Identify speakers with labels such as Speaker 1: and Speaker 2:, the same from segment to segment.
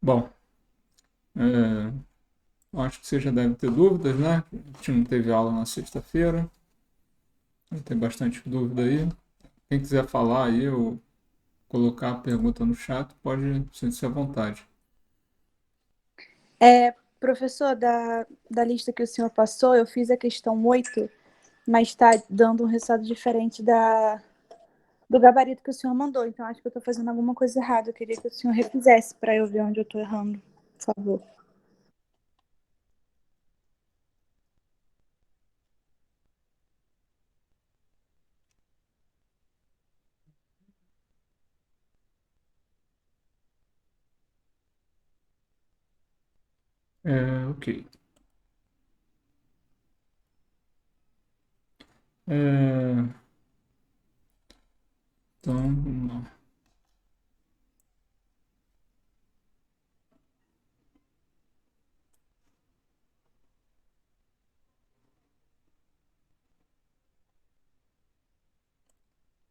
Speaker 1: Bom, é, eu acho que você já deve ter dúvidas, né? A gente não teve aula na sexta-feira. Tem bastante dúvida aí. Quem quiser falar aí ou colocar a pergunta no chat, pode sentir-se à vontade.
Speaker 2: Professor, da lista que o senhor passou, eu fiz a questão 8, mas está dando um resultado diferente do gabarito que o senhor mandou. Então, acho que eu estou fazendo alguma coisa errada. Eu queria que o senhor refizesse para eu ver onde eu estou errando, por favor.
Speaker 1: Ok. É, então, vamos lá.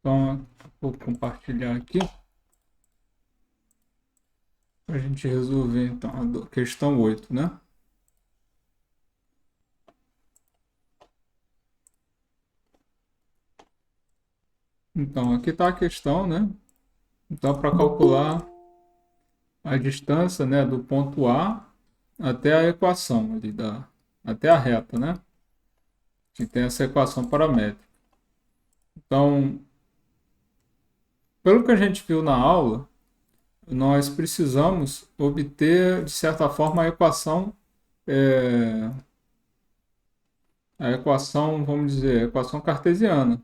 Speaker 1: Então, vou compartilhar aqui para a gente resolver então a questão 8, né? Então, aqui está a questão, né? Então, para calcular a distância, né, do ponto A até a equação ali até a reta, né? Que tem essa equação paramétrica. Então, pelo que a gente viu na aula, nós precisamos obter, de certa forma, a equação, vamos dizer, a equação cartesiana.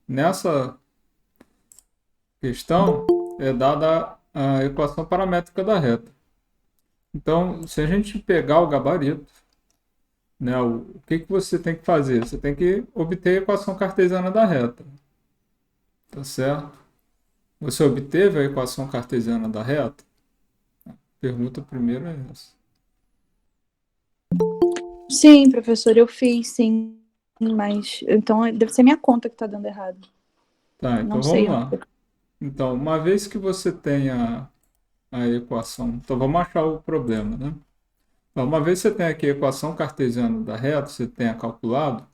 Speaker 1: Nessa questão é dada a equação paramétrica da reta. Então, se a gente pegar o gabarito, né, o que você tem que fazer? Você tem que obter a equação cartesiana da reta, tá certo? Você obteve a equação cartesiana da reta? Pergunta primeiro é essa.
Speaker 2: Sim, professor, eu fiz, sim. Mas então deve ser minha conta que está dando errado.
Speaker 1: Tá,
Speaker 2: Não
Speaker 1: então
Speaker 2: sei.
Speaker 1: vamos lá. Então, uma vez que você tenha a equação, então vamos achar o problema, né? Então, uma vez que você tem aqui a equação cartesiana da reta, você tenha calculado,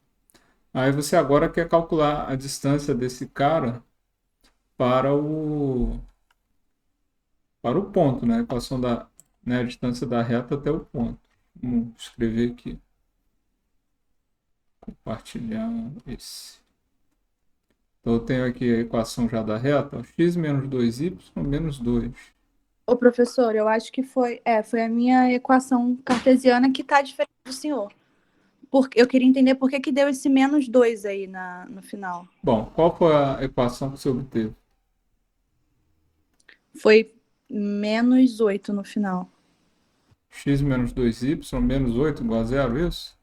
Speaker 1: aí você agora quer calcular a distância desse cara para o ponto, né? A equação né, a distância da reta até o ponto. Vamos escrever aqui. Compartilhar esse. Então eu tenho aqui a equação já da reta, ó, x menos 2y menos 2.
Speaker 2: Ô, professor, eu acho que foi a minha equação cartesiana que está diferente do senhor. Porque eu queria entender por que deu esse -2 aí no final.
Speaker 1: Bom, qual foi a equação que você obteve?
Speaker 2: Foi -8 no final.
Speaker 1: X menos 2y menos 8 igual a zero, isso?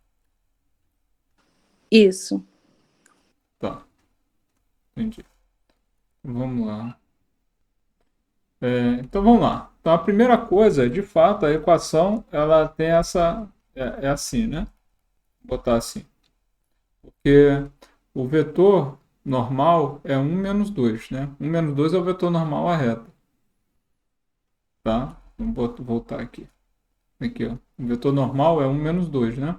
Speaker 2: Isso.
Speaker 1: Tá, entendi. Vamos lá. Então vamos lá. Então a primeira coisa, de fato, a equação ela tem essa. É assim, né? Vou botar assim. Porque o vetor normal é um menos 2, né? Um menos 2 é o vetor normal à reta. Tá? Vamos voltar aqui. Aqui, ó. O vetor normal é um menos 2, né?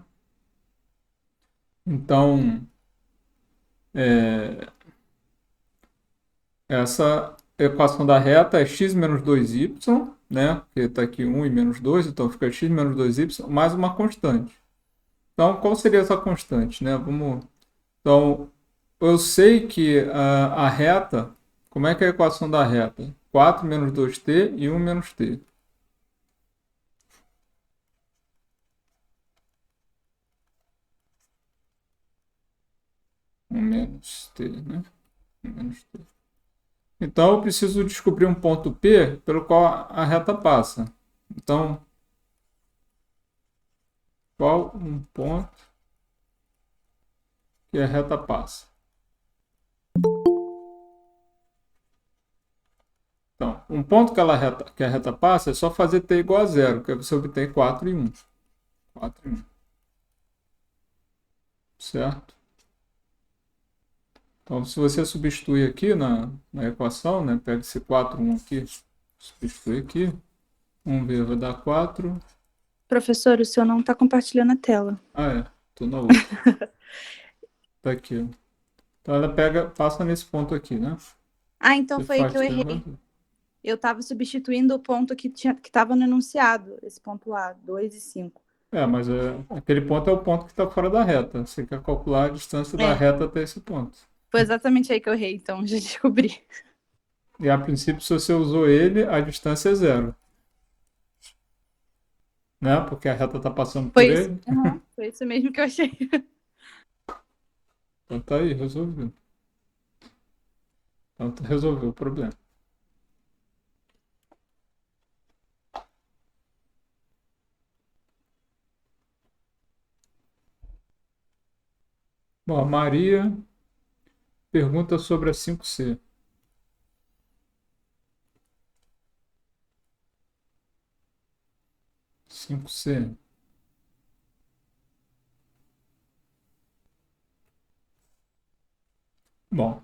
Speaker 1: Então, é, essa equação da reta é x menos 2y, né? Porque está aqui um e menos 2, então fica x menos 2y mais uma constante. Então, qual seria essa constante, né? Então, eu sei que a reta, como é que é a equação da reta? 4 menos 2t e 1 menos t. 1 menos t, né? 1 menos t. Então, eu preciso descobrir um ponto P pelo qual a reta passa. Então, qual um ponto que a reta passa? Então, um ponto que a reta passa é só fazer t igual a zero, que aí você obtém 4 e 1. 4 e 1. Certo? Então, se você substituir aqui na equação, né, pega esse 4, 1 aqui, substitui aqui, Vamos ver, vai dar 4.
Speaker 2: Professor, o senhor não está compartilhando a tela.
Speaker 1: Ah, é. Tô na outra. Tá aqui, ó. Então ela passa nesse ponto aqui, né?
Speaker 2: Ah, então
Speaker 1: Você
Speaker 2: foi aí
Speaker 1: faz
Speaker 2: que eu errei. Eu estava substituindo o ponto que estava no enunciado, esse ponto A, 2 e 5.
Speaker 1: Mas aquele ponto é o ponto que está fora da reta. Você quer calcular a distância da reta até esse ponto.
Speaker 2: Foi exatamente aí que eu errei, então já descobri.
Speaker 1: E a princípio, se você usou ele, a distância é 0. Né? Porque a reta está passando por
Speaker 2: Foi isso.
Speaker 1: ele.
Speaker 2: Uhum, foi isso mesmo que eu achei.
Speaker 1: Então tá aí, resolvido. Então resolveu o problema. Bom, a Maria pergunta sobre a 5C. 5C. Bom,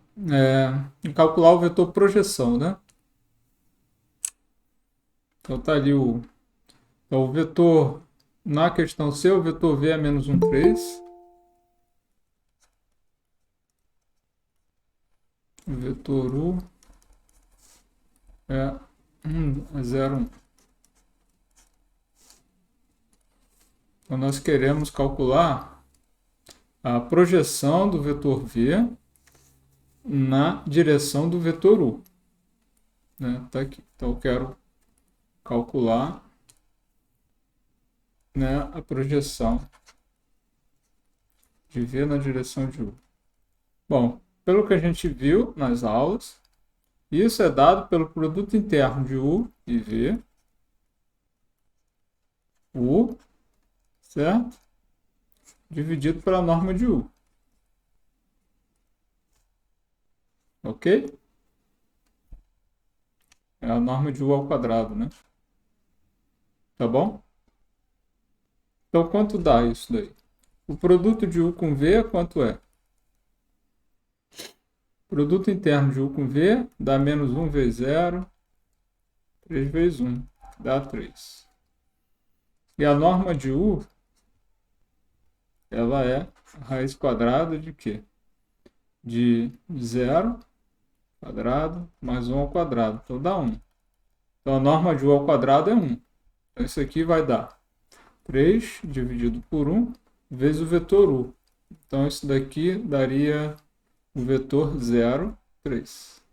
Speaker 1: calcular o vetor projeção, né? Então tá ali o vetor, na questão C, o vetor V é menos 1, 3. O vetor U é 0, 1. Então nós queremos calcular a projeção do vetor V na direção do vetor U. Né? Tá aqui. Então eu quero calcular, né, a projeção de V na direção de U. Bom, pelo que a gente viu nas aulas, isso é dado pelo produto interno de U e V, U, certo? Dividido pela norma de U. Ok? É a norma de U ao quadrado, né? Tá bom? Então, quanto dá isso daí? O produto de U com V, quanto é? Produto interno de U com V dá menos 1 vezes 0, 3 vezes 1, dá 3. E a norma de U, ela é a raiz quadrada de quê? De 0 quadrado mais 1 ao quadrado. Então dá 1. Então a norma de U ao quadrado é 1. Então isso aqui vai dar 3 dividido por 1 vezes o vetor U. Então isso daqui daria o vetor 0, 3.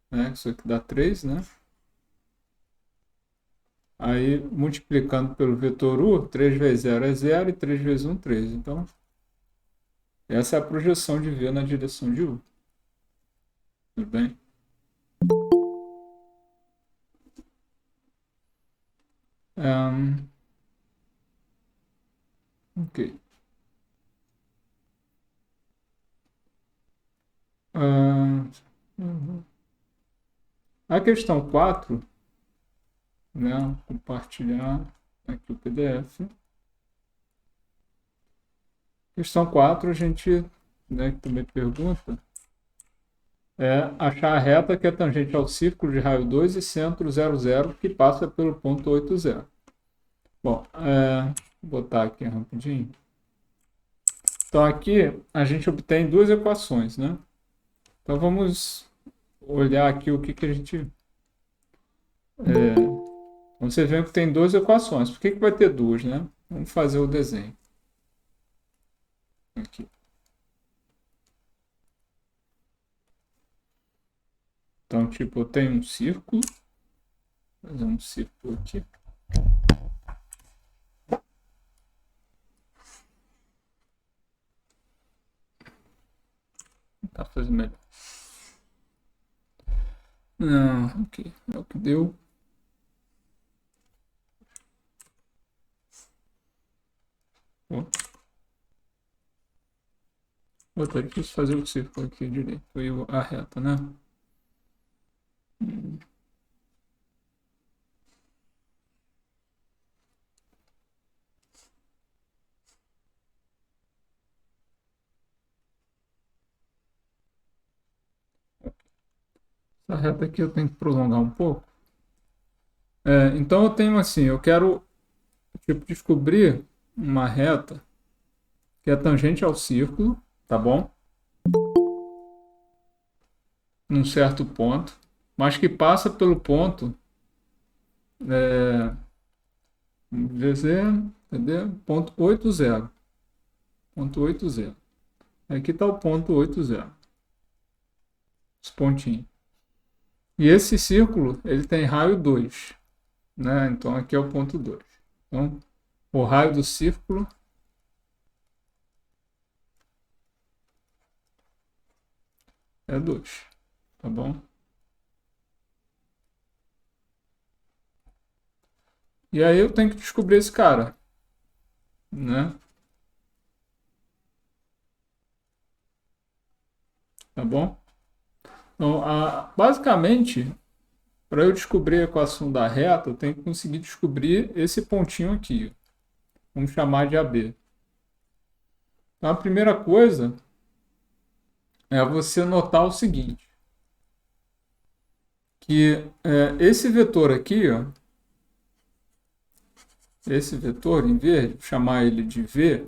Speaker 1: Né? Isso aqui dá 3, né? Aí, multiplicando pelo vetor U, 3 vezes 0 é 0 e 3 vezes 1, 3. Então, essa é a projeção de V na direção de U. Tudo bem? Ok. A questão 4, né? Compartilhar aqui o PDF. Questão 4, a gente, né, que também pergunta, é achar a reta que é tangente ao círculo de raio 2 e centro 0, 0, que passa pelo ponto 8, 0. Bom, vou botar aqui rapidinho. Então aqui a gente obtém duas equações, né? Então vamos olhar aqui o que a gente... você vê que tem duas equações. Por que vai ter duas, né? Vamos fazer o desenho. Aqui. Então, tipo, eu tenho um círculo. Vou fazer um círculo aqui. Tá fazendo melhor. Ok. É o que deu. Tá difícil fazer o círculo aqui direito. E a reta, né? Essa reta aqui eu tenho que prolongar um pouco. Então eu tenho assim, eu quero tipo, descobrir uma reta que é tangente ao círculo, tá bom? Num certo ponto, mas que passa pelo ponto, vamos dizer, entendeu? Ponto 80. Ponto 80. Aqui está o ponto 80. Esse pontinho. E esse círculo, ele tem raio 2, né? Então aqui é o ponto 2. Então, o raio do círculo é 2, tá bom? E aí eu tenho que descobrir esse cara, né? Tá bom? Então, basicamente, para eu descobrir a equação da reta, eu tenho que conseguir descobrir esse pontinho aqui. Vamos chamar de AB. Então, a primeira coisa é você notar o seguinte, que esse vetor aqui, ó, esse vetor em verde, vou chamar ele de V,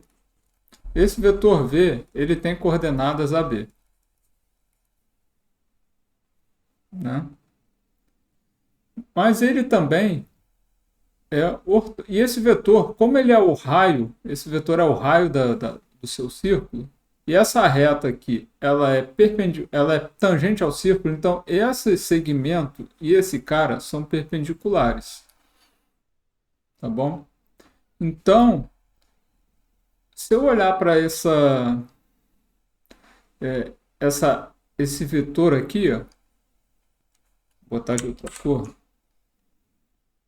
Speaker 1: esse vetor V, ele tem coordenadas AB. Né? Mas ele também e esse vetor, como ele é o raio, esse vetor é o raio do seu círculo, e essa reta aqui, ela é tangente ao círculo, então esse segmento e esse cara são perpendiculares. Tá bom? Então, se eu olhar para esse vetor aqui, ó, vou botar de outra cor,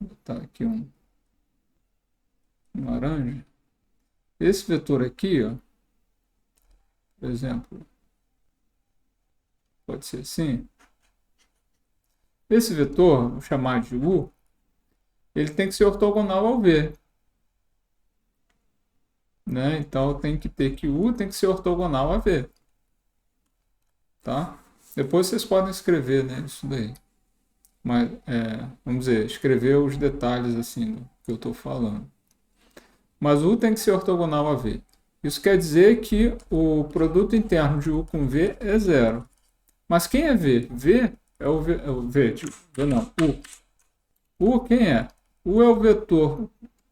Speaker 1: vou botar aqui um laranja. Esse vetor aqui, ó, por exemplo, pode ser assim. Esse vetor, vou chamar de U, ele tem que ser ortogonal ao V. Né? Então tem que ter que U tem que ser ortogonal a V. Tá? Depois vocês podem escrever, né, isso daí. Mas, vamos dizer, escrever os detalhes assim do que eu estou falando. Mas U tem que ser ortogonal a V. Isso quer dizer que o produto interno de U com V é zero. Mas quem é V? V é o V não, U. U quem é? U é o vetor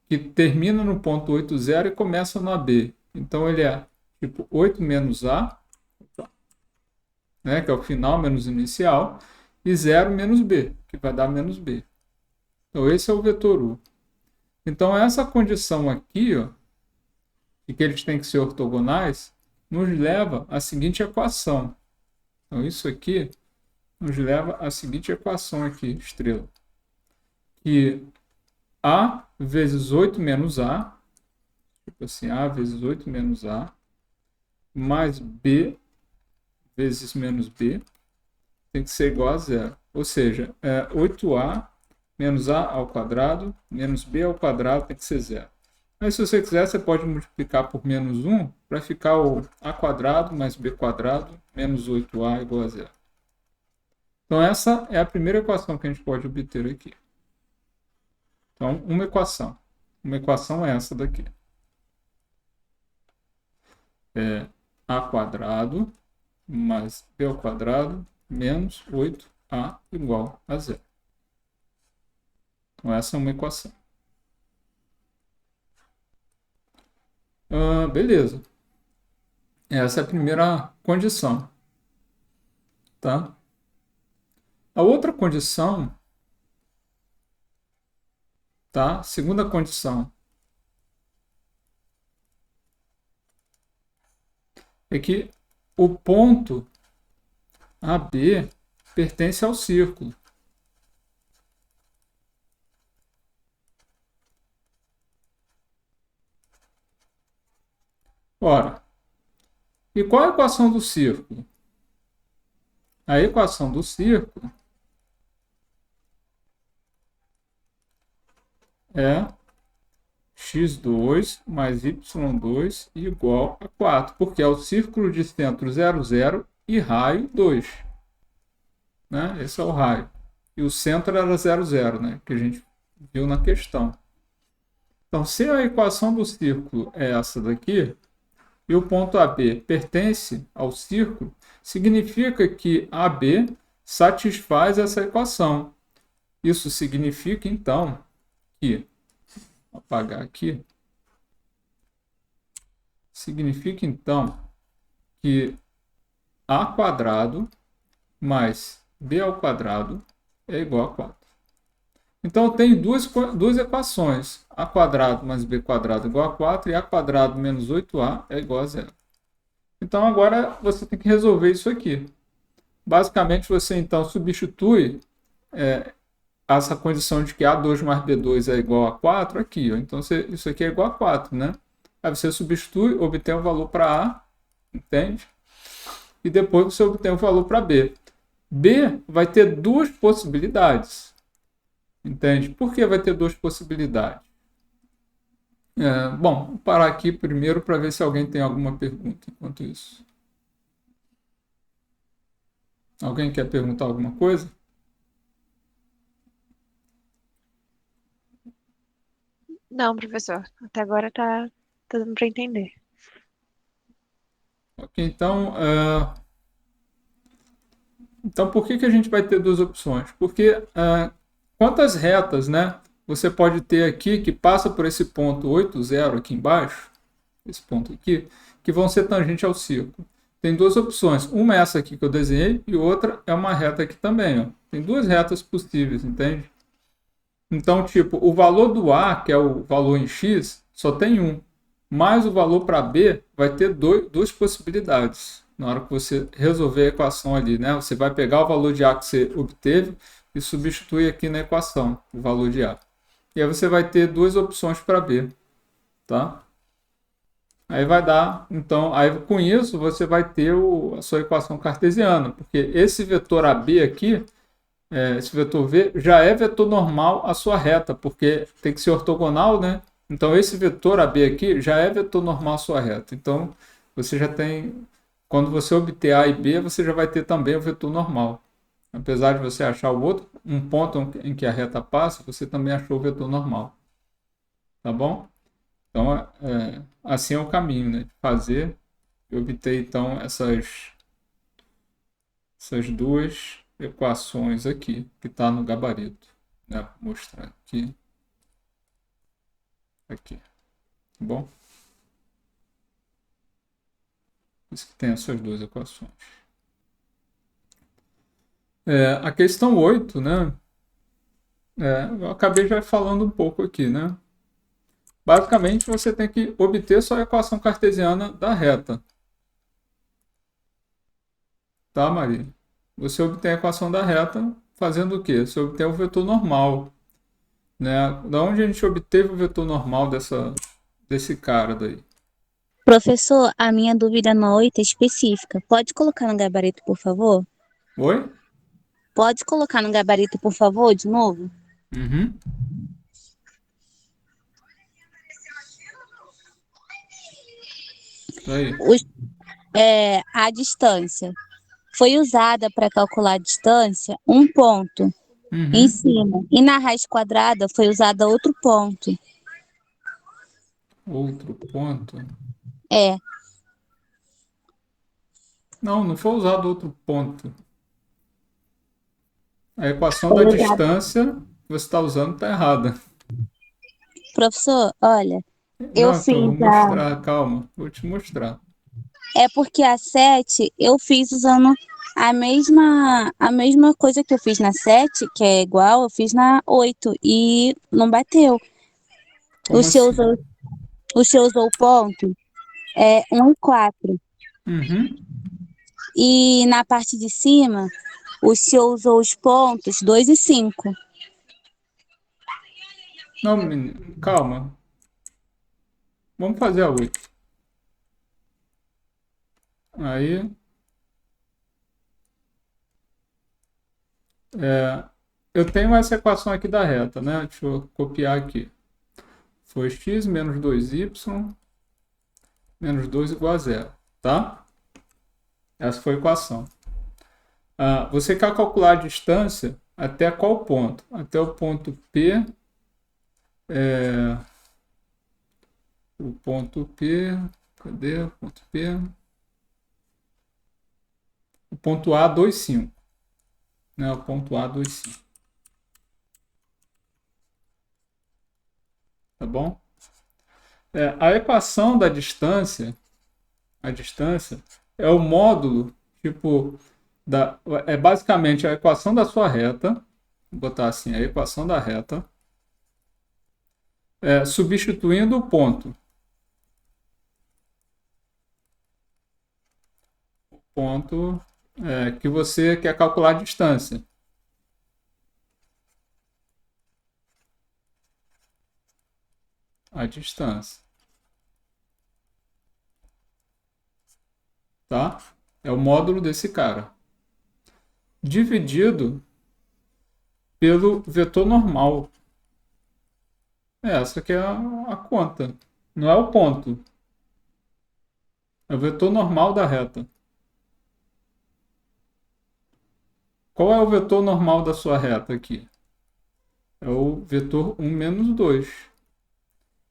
Speaker 1: que termina no ponto 80 e começa no AB. Então ele é tipo 8 menos A, né, que é o final menos inicial, e 0 menos B, que vai dar menos B. Então esse é o vetor U. Então essa condição aqui, ó, de que eles têm que ser ortogonais, nos leva à seguinte equação. Então isso aqui nos leva à seguinte equação aqui, estrela. Que A vezes 8 menos A, tipo assim, A vezes 8 menos A, mais B vezes menos B, tem que ser igual a zero. Ou seja, 8A menos A ao quadrado, menos B ao quadrado tem que ser zero. Mas se você quiser, você pode multiplicar por menos 1 para ficar o A quadrado mais B quadrado menos 8A igual a zero. Então essa é a primeira equação que a gente pode obter aqui. Então, uma equação. Uma equação é essa daqui. É A quadrado mais B ao quadrado menos 8A igual a zero. Então, essa é uma equação. Beleza. Essa é a primeira condição. Tá? A outra condição, tá? Segunda condição, é que o ponto AB pertence ao círculo. Ora, e qual a equação do círculo? A equação do círculo é x2 mais y2 igual a 4, porque é o círculo de centro 0, 0 e raio 2. Né? Esse é o raio. E o centro era 0, 0, né? Que a gente viu na questão. Então, se a equação do círculo é essa daqui, e o ponto AB pertence ao círculo, significa que AB satisfaz essa equação. Isso significa, então, que, vou apagar aqui, significa, então, que A quadrado mais B ao quadrado é igual a 4. Então, eu tenho duas equações. A quadrado mais B quadrado é igual a 4 e A quadrado menos 8A é igual a 0. Então, agora você tem que resolver isso aqui. Basicamente, você então substitui essa condição de que A2 mais B2 é igual a 4 aqui. Ó. Então, isso aqui é igual a 4, né? Aí você substitui, obtém o valor para A, entende? E depois você obtém o valor para B. B vai ter duas possibilidades. Entende? Por que vai ter duas possibilidades? Bom, vou parar aqui primeiro para ver se alguém tem alguma pergunta enquanto isso. Alguém quer perguntar alguma coisa?
Speaker 3: Não, professor. Até agora tá dando para entender.
Speaker 1: Ok, então por que a gente vai ter duas opções? Porque quantas retas, né, você pode ter aqui que passa por esse ponto 8, 0 aqui embaixo, esse ponto aqui, que vão ser tangentes ao círculo? Tem duas opções. Uma é essa aqui que eu desenhei e outra é uma reta aqui também. Ó. Tem duas retas possíveis, entende? Então, tipo, o valor do A, que é o valor em x, só tem um. Mas o valor para B vai ter duas possibilidades. Na hora que você resolver a equação ali, né? Você vai pegar o valor de A que você obteve e substituir aqui na equação o valor de A. E aí você vai ter duas opções para B, tá? Aí vai dar, então, aí com isso você vai ter a sua equação cartesiana, porque esse vetor AB aqui, esse vetor V, já é vetor normal à sua reta, porque tem que ser ortogonal, né? Então esse vetor AB aqui já é vetor normal à sua reta. Então você já tem, quando você obter A e B, você já vai ter também o vetor normal. Apesar de você achar o outro, um ponto em que a reta passa, você também achou o vetor normal. Tá bom? Então, assim é o caminho, né, de fazer e obter, então, essas duas equações aqui, que está no gabarito. Né? Vou mostrar aqui. Aqui. Tá bom? Isso que tem essas duas equações. A questão 8, né? Eu acabei já falando um pouco aqui, né? Basicamente, você tem que obter só a equação cartesiana da reta. Tá, Maria? Você obtém a equação da reta fazendo o quê? Você obtém o vetor normal. Né? Da onde a gente obteve o vetor normal desse cara daí?
Speaker 4: Professor, a minha dúvida na 8 é específica. Pode colocar no gabarito, por favor?
Speaker 1: Oi?
Speaker 4: Pode colocar no gabarito, por favor, de novo?
Speaker 1: Uhum. Aí.
Speaker 4: A distância. Foi usada para calcular a distância um ponto em
Speaker 1: Uhum.
Speaker 4: cima. E na raiz quadrada foi usada outro ponto.
Speaker 1: Outro ponto.
Speaker 4: É,
Speaker 1: Não foi usado outro ponto. A equação da
Speaker 4: foi usada.
Speaker 1: distância que você está usando está errada.
Speaker 4: Professor, olha, eu
Speaker 1: Não, então vou
Speaker 4: fiz
Speaker 1: mostrar, calma, vou te mostrar.
Speaker 4: É porque a 7 eu fiz usando a mesma coisa que eu fiz na 7, que é igual, eu fiz na 8 e não bateu.
Speaker 1: Como
Speaker 4: O senhor
Speaker 1: assim?
Speaker 4: usou, o senhor usou o ponto 1 e 4.
Speaker 1: Uhum.
Speaker 4: E na parte de cima, o senhor usou os pontos 2 e 5.
Speaker 1: Não, menino, calma. Vamos fazer a 8. Aí, eu tenho essa equação aqui da reta, né? Deixa eu copiar aqui. Foi x menos 2y menos 2 igual a 0, tá? Essa foi a equação. Você quer calcular a distância até qual ponto? Até o ponto P o ponto P, cadê o ponto P? O ponto A 2,5, né? O ponto A 2,5. Tá bom? A equação da distância, a distância é o módulo, tipo, é basicamente a equação da sua reta, vou botar assim, a equação da reta, substituindo o ponto. O ponto que você quer calcular a distância. A distância. Tá? É o módulo desse cara. Dividido pelo vetor normal. Essa aqui é a conta. Não é o ponto. É o vetor normal da reta. Qual é o vetor normal da sua reta aqui? É o vetor 1 menos 2.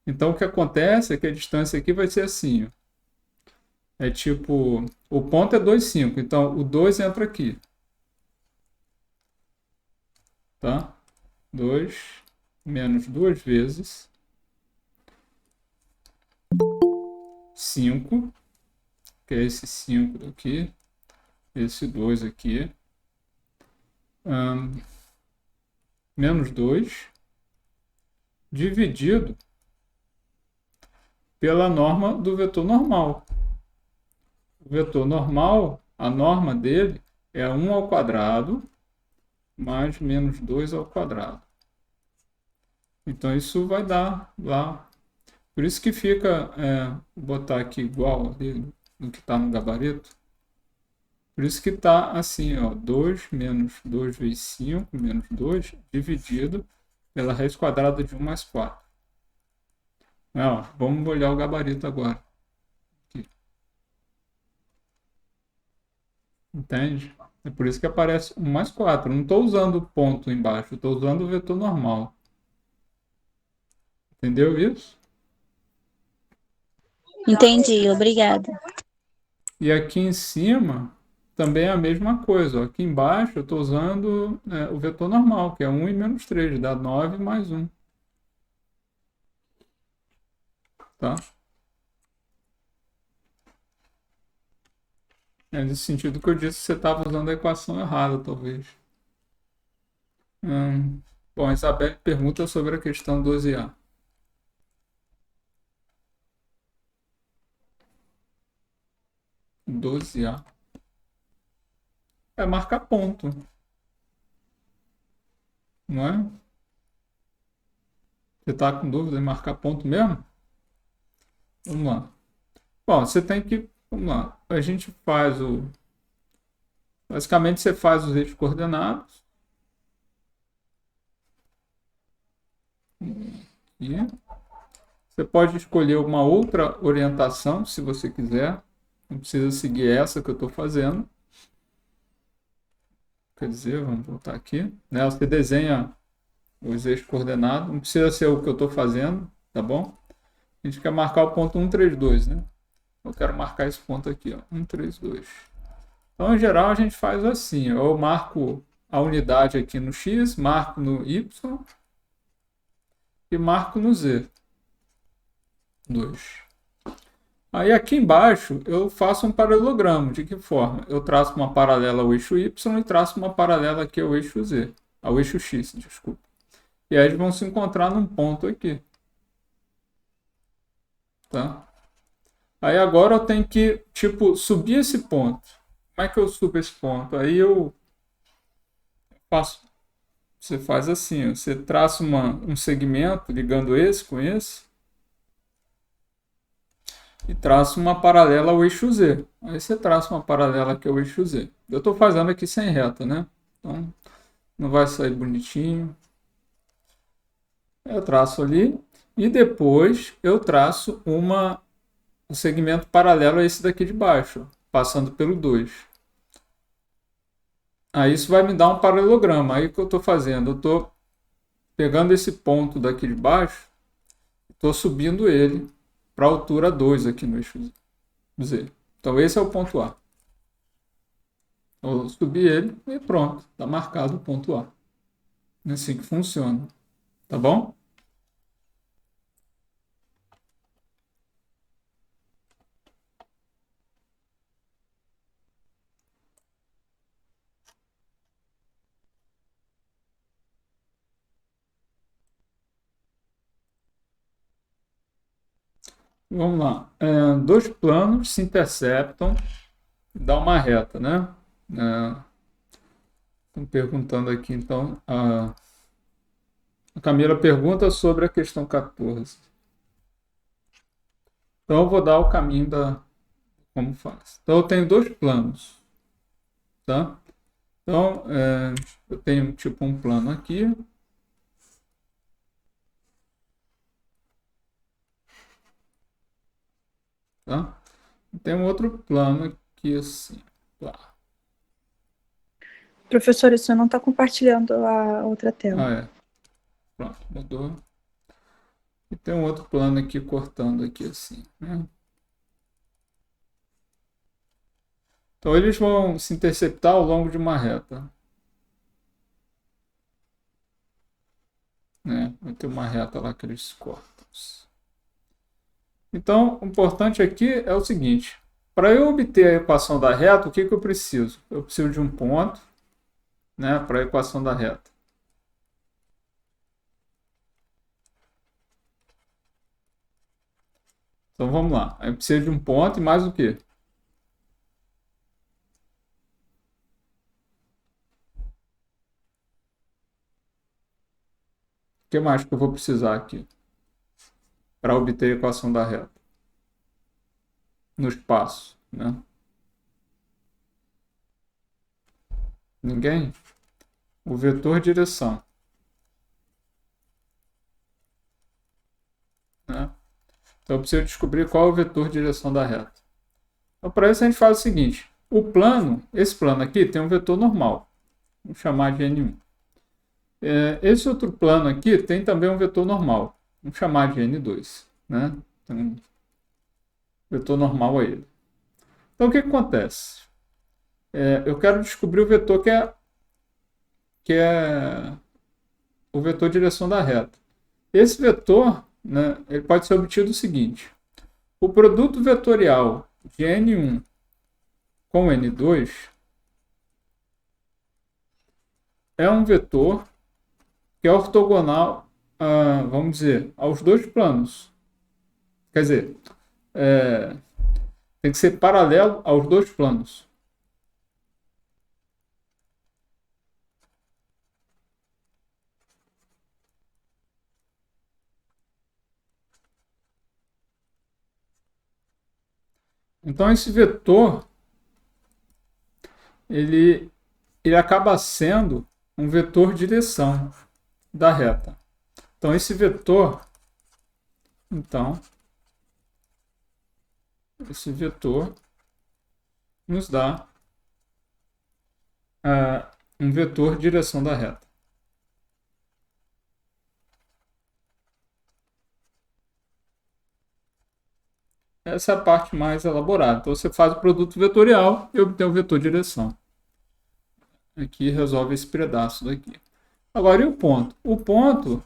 Speaker 1: Então, o que acontece é que a distância aqui vai ser assim. Ó. É tipo, o ponto é 2,5. Então, o 2 entra aqui. Tá? 2 menos 2 vezes 5, que é esse 5 daqui, esse 2 aqui, menos 2, dividido pela norma do vetor normal. O vetor normal, a norma dele é 1 ao quadrado mais menos 2 ao quadrado. Então, isso vai dar lá. Por isso que fica, vou botar aqui igual ali no que está no gabarito. Por isso que está assim, ó, 2 menos 2 vezes 5 menos 2 dividido pela raiz quadrada de 1 mais 4. Ó, vamos olhar o gabarito agora. Aqui. Entende? É por isso que aparece 1 mais 4. Eu não estou usando o ponto embaixo, estou usando o vetor normal. Entendeu isso?
Speaker 4: Entendi, obrigada.
Speaker 1: E aqui em cima também é a mesma coisa. Ó. Aqui embaixo eu estou usando o vetor normal, que é 1 e menos 3, dá 9 mais 1. Tá? É nesse sentido que eu disse que você estava usando a equação errada, talvez. Bom, a Isabelle pergunta sobre a questão 12A. É marcar ponto. Não é? Você está com dúvida em marcar ponto mesmo? Vamos lá. Bom, você tem que... Vamos lá. A gente faz o... Basicamente, você faz os eixos coordenados. E você pode escolher uma outra orientação, se você quiser. Não precisa seguir essa que eu estou fazendo. Quer dizer, vamos voltar aqui. Né? Você desenha os eixos coordenados. Não precisa ser o que eu estou fazendo, tá bom? A gente quer marcar o ponto 1, 3, 2, né? Eu quero marcar esse ponto aqui, ó, 1, 3, 2. Então, em geral, a gente faz assim. Eu marco a unidade aqui no X, marco no Y e marco no Z. 2. Aí aqui embaixo eu faço um paralelogramo. De que forma? Eu traço uma paralela ao eixo Y e traço uma paralela aqui ao eixo Z. Ao eixo X, desculpa. E aí eles vão se encontrar num ponto aqui. Tá? Aí agora eu tenho que, tipo, subir esse ponto. Como é que eu subo esse ponto? Aí eu faço... Você faz assim, ó, você traça um segmento ligando esse com esse. E traça uma paralela ao eixo Z. Aí você traça uma paralela aqui ao eixo Z. Eu estou fazendo aqui sem reta, né? Então, não vai sair bonitinho. Eu traço ali. E depois eu traço um segmento paralelo a esse daqui de baixo, passando pelo 2. Aí isso vai me dar um paralelograma. Aí o que eu estou fazendo? Eu estou pegando esse ponto daqui de baixo, estou subindo ele para a altura 2 aqui no eixo Z. Então esse é o ponto A. Eu subi ele e pronto, está marcado o ponto A. É assim que funciona. Tá bom? Vamos lá. Dois planos se interceptam e dá uma reta, né? Estão perguntando aqui, então. A Camila pergunta sobre a questão 14. Então, eu vou dar o caminho da como faz. Então, eu tenho dois planos, tá? Então, eu tenho tipo um plano aqui. Tá? Tem um outro plano aqui assim. Tá.
Speaker 2: Professor, o senhor não está compartilhando a outra tela.
Speaker 1: É. Pronto, mudou. E tem um outro plano aqui cortando aqui assim, né? Então eles vão se interceptar ao longo de uma reta. Né? Vai ter uma reta lá que eles cortam. Então, o importante aqui é o seguinte. Para eu obter a equação da reta, o que eu preciso? Eu preciso de um ponto, né, para a equação da reta. Então vamos lá. Eu preciso de um ponto e mais o quê? O que mais que eu vou precisar aqui para obter a equação da reta? No espaço, né? Ninguém? O vetor direção. Né? Então eu preciso descobrir qual é o vetor direção da reta. Então para isso a gente faz o seguinte. Esse plano aqui tem um vetor normal. Vamos chamar de N1. Esse outro plano aqui tem também um vetor normal. Vamos chamar de N2. Né? Tem um vetor normal a ele. Então o que acontece? Eu quero descobrir o vetor que é o vetor direção da reta. Esse vetor, né, ele pode ser obtido o seguinte. O produto vetorial de N1 com N2 é um vetor que é ortogonal, vamos dizer, aos dois planos. Quer dizer, tem que ser paralelo aos dois planos. Então esse vetor ele acaba sendo um vetor direção da reta. Então esse vetor nos dá um vetor direção da reta. Essa é a parte mais elaborada. Então você faz o produto vetorial e obtém o vetor direção. Aqui resolve esse pedaço daqui. Agora, e o ponto? O ponto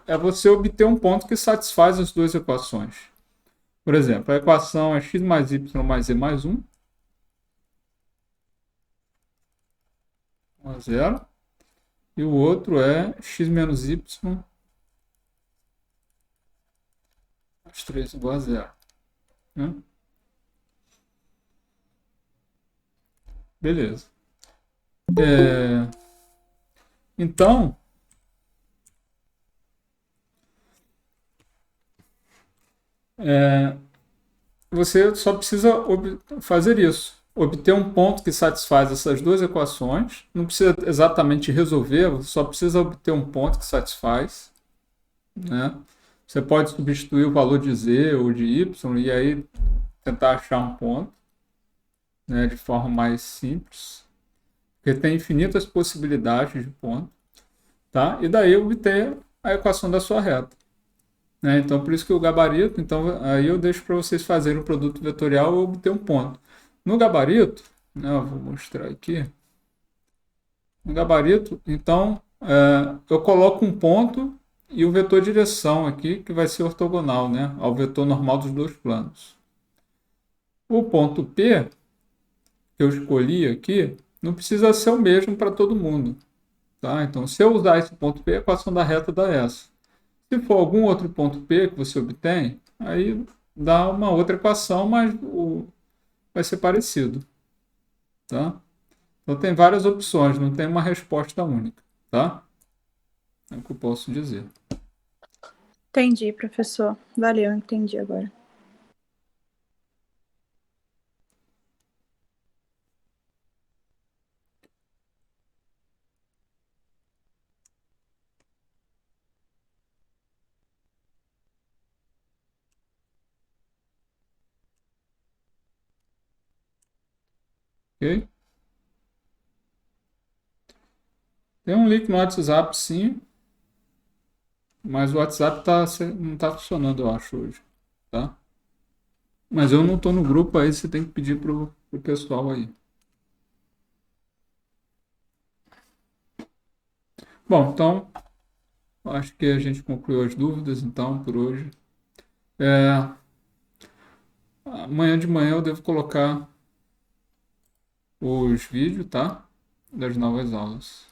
Speaker 1: é você obter um ponto que satisfaz as duas equações. Por exemplo, a equação é x mais y mais z mais 1. 1 a 0. E o outro é x menos y mais 3 igual a 0. Né? Beleza. Então, você só precisa fazer isso. Obter um ponto que satisfaz essas duas equações. Não precisa exatamente resolver, você só precisa obter um ponto que satisfaz. Né? Você pode substituir o valor de z ou de y e aí tentar achar um ponto, né, de forma mais simples. Porque tem infinitas possibilidades de ponto. Tá? E daí obter a equação da sua reta. né? Então, por isso que o gabarito, então aí eu deixo para vocês fazerem o produto vetorial e obter um ponto. No gabarito, né, eu vou mostrar aqui. No gabarito, então, eu coloco um ponto e o vetor direção aqui, que vai ser ortogonal, né, ao vetor normal dos dois planos. O ponto P, que eu escolhi aqui, não precisa ser o mesmo para todo mundo. Tá? Então, se eu usar esse ponto P, a equação da reta dá essa. Se for algum outro ponto P que você obtém, aí dá uma outra equação, mas vai ser parecido. Tá? Então, tem várias opções, não tem uma resposta única. Tá? É o que eu posso dizer.
Speaker 2: Entendi, professor. Valeu, entendi agora.
Speaker 1: Ok? Tem um link no WhatsApp, sim, mas o WhatsApp não está funcionando, eu acho, hoje. Tá? Mas eu não estou no grupo, aí você tem que pedir pro pessoal aí. Bom, então, acho que a gente concluiu as dúvidas, então, por hoje. Amanhã de manhã eu devo colocar os vídeos, tá? Das novas aulas.